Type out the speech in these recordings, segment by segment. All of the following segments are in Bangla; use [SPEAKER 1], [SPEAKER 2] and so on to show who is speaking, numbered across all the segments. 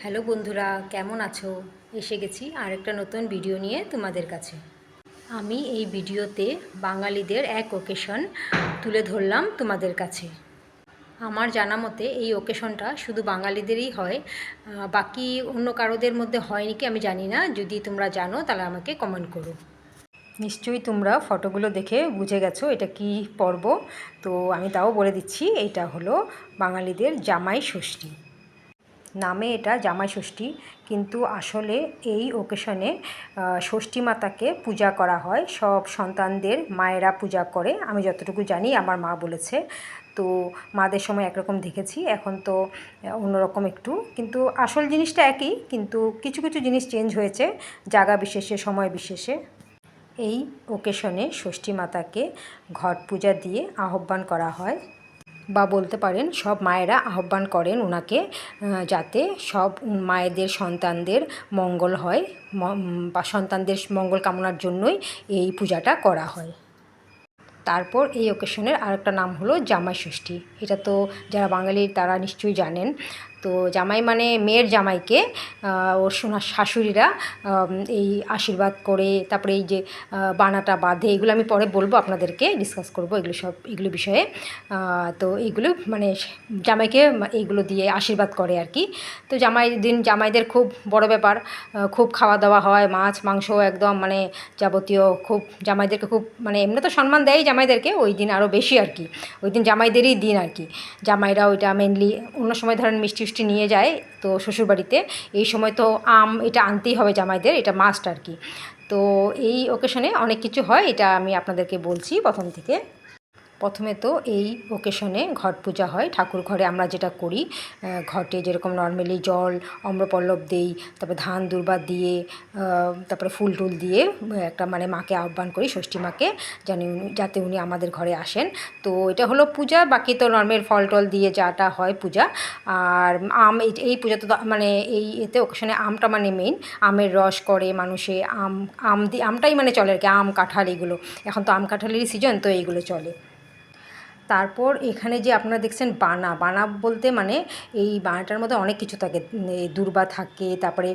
[SPEAKER 1] হ্যালো বন্ধুরা, কেমন আছো? এসে গেছি আরেকটা নতুন ভিডিও নিয়ে তোমাদের কাছে। আমি এই ভিডিওতে বাঙালিদের এক ওকেশন তুলে ধরলাম তোমাদের কাছে। আমার জানা মতে এই ওকেশনটা শুধু বাঙালিদেরই হয়, বাকি অন্য কারোদের মধ্যে হয় নাকি আমি জানি না। যদি তোমরা জানো তাহলে আমাকে কমেন্ট করো। নিশ্চয়ই তোমরা ফটোগুলো দেখে বুঝে গেছো এটা কি পর্ব। তো আমি তাও বলে দিচ্ছি, এটা হলো বাঙালিদের জামাই ষষ্ঠী। নামে এটা জামাই ষষ্ঠী, কিন্তু আসলে এই ওকেশনে ষষ্ঠী মাতাকে পূজা করা হয়। সব সন্তানদের মায়েরা পূজা করে, আমি যতটুকু জানি আমার মা বলেছে। তো মাদের সময় একরকম দেখেছি, এখন তো অন্যরকম একটু, কিন্তু আসল জিনিসটা একই, কিন্তু কিছু কিছু জিনিস চেঞ্জ হয়েছে জায়গা বিশেষে, সময় বিশেষে। এই ওকেশনে ষষ্ঠী মাতাকে ঘট পূজা দিয়ে আহ্বান করা হয়, বা বলতে পারেন সব মায়েরা আহ্বান করেন ওনাকে, যাতে সব মায়েদের সন্তানদের মঙ্গল হয়, বা সন্তানদের মঙ্গল কামনার জন্যই এই পূজাটা করা হয়। তারপর এই ওকেশনের আরেকটা নাম হলো জামাই ষষ্ঠী। এটা তো যারা বাঙালি তারা নিশ্চয়ই জানেন। তো জামাই মানে মেয়ের জামাইকে ওর সোনার শাশুড়িরা এই আশীর্বাদ করে, তারপরে এই যে বানাটা বাঁধে, এগুলো আমি পরে বলবো, আপনাদেরকে ডিসকাস করব এগুলো বিষয়ে। তো এইগুলো মানে জামাইকে এইগুলো দিয়ে আশীর্বাদ করে আর কি। তো জামাইদের খুব বড় ব্যাপার, খুব খাওয়া দাওয়া হয়, মাছ মাংস একদম মানে যাবতীয়, খুব জামাইদেরকে খুব মানে এমনি তো সম্মান দেয় জামাইদেরকে, ওই দিন আরও বেশি আর কি। ওই দিন জামাইদেরই দিন আর কি। জামাইরা ওইটা মেনলি, অন্য সময় ধরেন মিষ্টি উষ্টি নিয়ে যায় তো শ্বশুরবাড়িতে, এই সময় তো এটা আনতেই হবে জামাইদের, এটা মাস্ট আর কি। তো এই ওকেশনে অনেক কিছু হয়, এটা আমি আপনাদেরকে বলছি প্রথম থেকে। প্রথমে তো এই ওকেশনে ঘট পূজা হয় ঠাকুর ঘরে। আমরা যেটা করি, ঘটে যেরকম নর্মালি জল অম্রপল্লব দেই, তারপরে ধান দুর্বা দিয়ে, তারপরে ফুল টুল দিয়ে একটা মানে মাকে আহ্বান করি, ষষ্ঠী মাকে, যাতে উনি আমাদের ঘরে আসেন। তো এটা হলো পূজা, বাকি তো নর্মাল ফল টল দিয়ে যাটা হয় পূজা। আর আম, এই পূজাতে তো মানে এতে ওকেশনে আমটা মানে মেইন, আমের রস করে মানুষে, আমটাই মানে চলে আর কি, আম কাঁঠাল এগুলো। এখন তো আম কাঁঠালেরই সিজন, তো এইগুলো চলে। তারপর এখানে যে আপনারা দেখছেন বানা বলতে মানে এই বানাটার মধ্যে অনেক কিছু থাকে, দূর্বা থাকে, তারপরে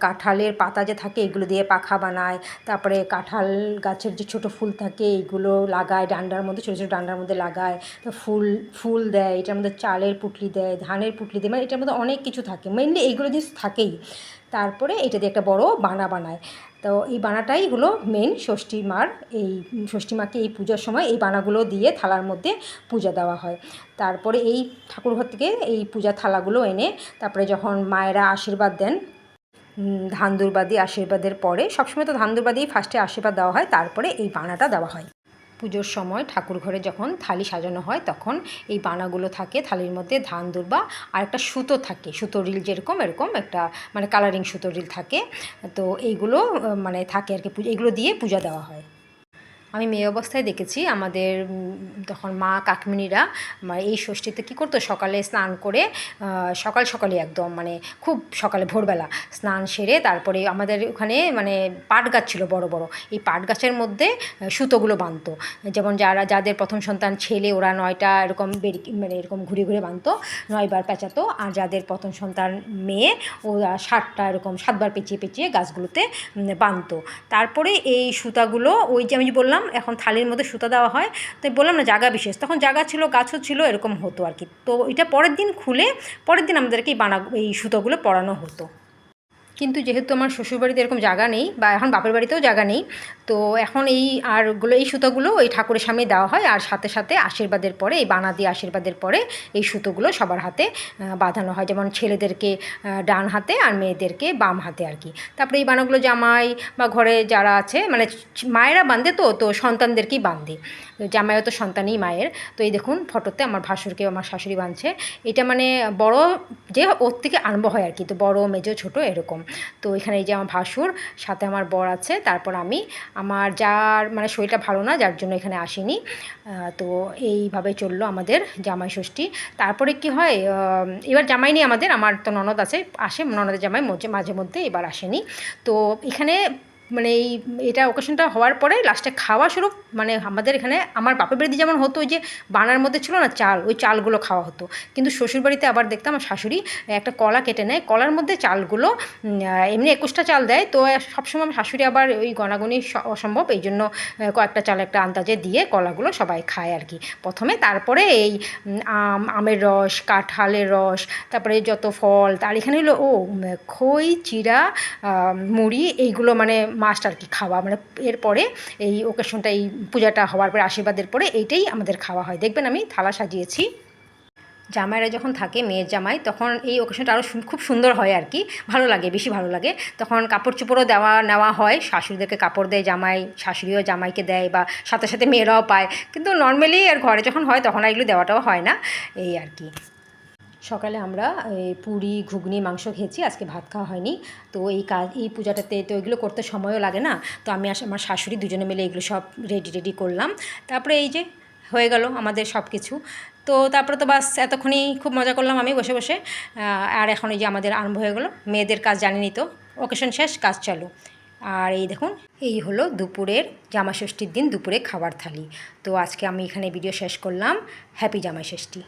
[SPEAKER 1] কাঁঠালের পাতা যে থাকে এগুলো দিয়ে পাখা বানায়, তারপরে কাঁঠাল গাছের যে ছোটো ফুল থাকে এইগুলো লাগায় ডান্ডার মধ্যে, ছোটো ছোটো ডান্ডার মধ্যে লাগায়, তো ফুল দেয়, এটার মধ্যে চালের পুটলি দেয়, ধানের পুটলি দেয়, মানে এটার মধ্যে অনেক কিছু থাকে, মেনলি এইগুলো জিনিস থাকেই। তারপরে এটা দিয়ে একটা বড় বানা বানায়। তো এই বানাটাই হলো মেন ষষ্ঠী মার, এই ষষ্ঠী মাকে এই পুজোর সময় এই বানাগুলো দিয়ে থালার মধ্যে পূজা দেওয়া হয়। তারপরে এই ঠাকুরঘর থেকে এই পূজা থালাগুলো এনে তারপরে যখন মায়েরা আশীর্বাদ দেন, ধান দুর্বা দিয়ে আশীর্বাদের পরে, সবসময় তো ধান দুর্বা দিয়েই ফার্স্টে আশীর্বাদ দেওয়া হয়, তারপরে এই বানাটা দেওয়া হয়। পুজোর সময় ঠাকুর ঘরে যখন থালি সাজানো হয় তখন এই বানাগুলো থাকে থালির মধ্যে, ধান দুর্বা আর একটা সুতো থাকে, সুতো রিল যেরকম এরকম একটা মানে কালারিং সুতো রিল থাকে। তো এইগুলো মানে থাকে আর কি, এগুলো দিয়ে পূজা দেওয়া হয়। আমি মেয়ে অবস্থায় দেখেছি আমাদের তখন মা কাকিমণিরা এই ষষ্ঠীতে কী করতো, সকালে স্নান করে, সকালে একদম মানে খুব সকালে ভোরবেলা স্নান সেরে, তারপরে আমাদের ওখানে মানে পাট গাছ ছিল বড় বড়, এই পাট গাছের মধ্যে সুতোগুলো বাঁধতো। যেমন যাদের প্রথম সন্তান ছেলে, ওরা 9টা এরকম মানে এরকম ঘুরে ঘুরে বাঁধতো, 9বার পেঁচাতো, আর যাদের প্রথম সন্তান মেয়ে, ওরা 7টা এরকম 7বার পেঁচিয়ে পেঁচিয়ে গাছগুলোতে বাঁধতো। তারপরে এই সুতাগুলো, ওই যে আমি যে বললাম এখন থালির মধ্যে সুতা দেওয়া হয়, তাই বললাম না জায়গা বিশেষ, তখন জায়গা ছিল, গাছও ছিল, এরকম হতো আর কি। তো এটা পরের দিন খুলে পরের দিন আমাদেরকে এই সুতোগুলো পরানো হতো। কিন্তু যেহেতু আমার শ্বশুরবাড়িতে এরকম জায়গা নেই, বা এখন বাপের বাড়িতেও জায়গা নেই, তো এখন এই সুতোগুলো ওই ঠাকুরের সামনে দেওয়া হয়, আর সাথে সাথে আশীর্বাদের পরে, এই বানা দিয়ে আশীর্বাদের পরে এই সুতোগুলো সবার হাতে বাঁধানো হয়, যেমন ছেলেদেরকে ডান হাতে আর মেয়েদেরকে বাম হাতে আর কি। তারপরে এই বানাগুলো জামাই বা ঘরে যারা আছে মানে মায়েরা বাঁধে, তো সন্তানদেরকেই বাঁধে, জামাইও তো সন্তানই মায়ের। তো এই দেখুন ফটোতে আমার ভাসুরকে আমার শাশুড়ি বাঁধছে, এটা মানে বড় যে ওর থেকে আরম্ভ হয় আর কি, তো বড় মেজো ছোটো এরকম। তো এখানে এই যে আমার ভাসুর, সাথে আমার বর আছে, তারপর আমি, আমার যার মানে শরীরটা ভালো না যার জন্য এখানে আসিনি। তো এইভাবে চললো আমাদের জামাই ষষ্ঠী। তারপরে কি হয়, এবার জামাই নেই আমাদের, আমার তো ননদ আছে, আসে ননদের জামাই মাঝে মধ্যে, এবার আসেনি। তো এখানে মানে এটা অকেশনটা হওয়ার পরে লাস্টে খাওয়া শুরু, মানে আমাদের এখানে আমার বাপের বাড়িতে যেমন হতো ওই যে বানার মধ্যে ছিল না চাল, ওই চালগুলো খাওয়া হতো। কিন্তু শ্বশুরবাড়িতে আবার দেখতাম আমার শাশুড়ি একটা কলা কেটে নেয়, কলার মধ্যে চালগুলো এমনি 21টা চাল দেয়, তো সবসময় আমার শাশুড়ি আবার ওই গণাগণি অসম্ভব, এই জন্য কয়েকটা চাল একটা আন্দাজে দিয়ে কলাগুলো সবাই খায় আর কি প্রথমে। তারপরে এই আমের রস, কাঁঠালের রস, তারপরে যত ফল, তার এখানে হলো খই, চিড়া, মুড়ি, এইগুলো মানে মাস্ট আর কি খাওয়া, মানে এরপরে এই ওকেশনটা, এই পূজাটা হওয়ার পরে আশীর্বাদের পরে এইটাই আমাদের খাওয়া হয়। দেখবেন আমি থালা সাজিয়েছি। জামাইরা যখন থাকে, মেয়ের জামাই, তখন এই ওকেশনটা আরও খুব সুন্দর হয় আর কি, ভালো লাগে, বেশি ভালো লাগে। তখন কাপড় চোপড়ও নেওয়া হয়, শাশুড়িদেরকে কাপড় দেয় জামাই, শাশুড়িও জামাইকে দেয়, বা সাথে সাথে মেয়েরাও পায়। কিন্তু নর্মালি আর ঘরে যখন হয় তখন আর এগুলো দেওয়াটাও হয় না, এই আর কি। সকালে আমরা পুরি, ঘুগনি, মাংস খেয়েছি, আজকে ভাত খাওয়া হয়নি। তো এই পূজাটাতে তো এগুলো করতে সময়ও লাগে না, তো আমি আমার শাশুড়ি দুজনে মিলে এগুলো সব রেডি করলাম। তারপরে এই যে হয়ে গেল আমাদের সব কিছু। তো তারপরে তো বাস এতক্ষণই খুব মজা করলাম আমি বসে বসে। আর এখন এই যে আমাদের আরম্ভ হয়ে গেলো মেয়েদের কাজ, জানেনই তো, অকেশন শেষ, কাজ চালু। আর এই দেখুন, এই হলো দুপুরের, জামাষষ্ঠীর দিন দুপুরে খাবার থালি। তো আজকে আমি এখানে ভিডিও শেষ করলাম। হ্যাপি জামাষষ্ঠী।